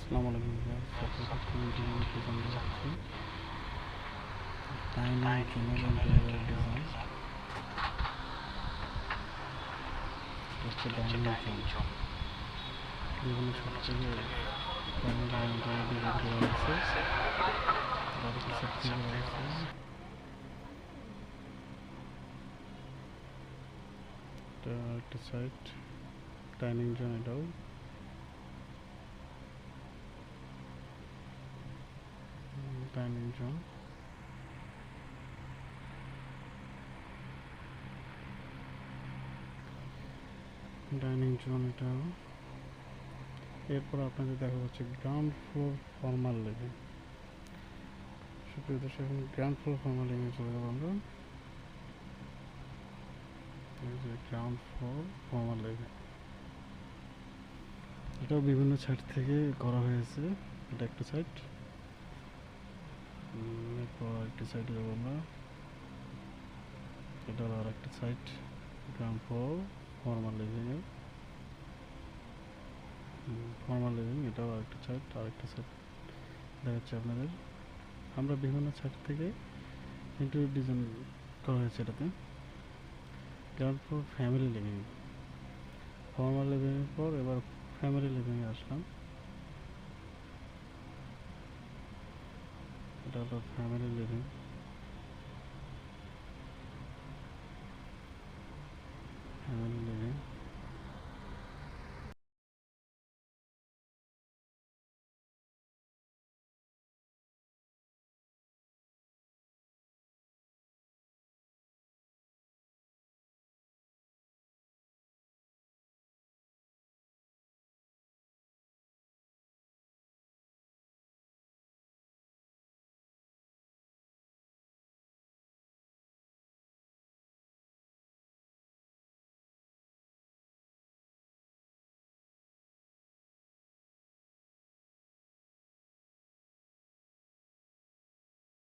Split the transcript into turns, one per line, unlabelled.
আসসালামু আলাইকুম ভিউয়ার্স, আপনাদের ইঞ্জিনিয়ারিং ডিজাইন দেখাচ্ছি। ডাইনিং জোনের ইন্টেরিয়র ডিজাইন। এটা হচ্ছে ডাইনিং জোন। বিভিন্ন ছোট থেকে ডাইনিং জোনের ইন্টেরিয়র ডিজাইন করা হয়েছে। আরেকটা সেট থেকে রয়েছে। এটা আরেকটা সাইড ডাইনিং জোন, এটাও ডাইনিং জোন। ডাইনিং জোন এটাও। এরপর আপনাদের দেখা হচ্ছে গ্রাউন্ড ফ্লোর ফর্মাল লিভিং। সুপ্রিয় দর্শক, এখন গ্রাউন্ড ফ্লোর ফর্মাল লিভিং চলে যাবো আমরা। গ্রাউন্ড ফ্লোর ফর্মাল লিভিং, এটাও বিভিন্ন সাইড থেকে করা হয়েছে। এটা একটা সাইড। এরপর আরেকটি সাইডে যাবো আমরা। এটা হলো আর একটা side ground floor formal living এর। ফর্মাল লিভিং, এটাও আরেকটা সাইড। আরেকটা সাইড দেখাচ্ছি আপনাদের। আমরা বিভিন্ন সাইড থেকে ইন্টেরিয়র ডিজাইন করা হয়েছে এটাতে। Ground floor family living, formal লিভিংয়ের পর এবার ফ্যামিলি লিভিংয়ে আসলাম। এটা হলো ফ্যামিলি লিভিং। Family living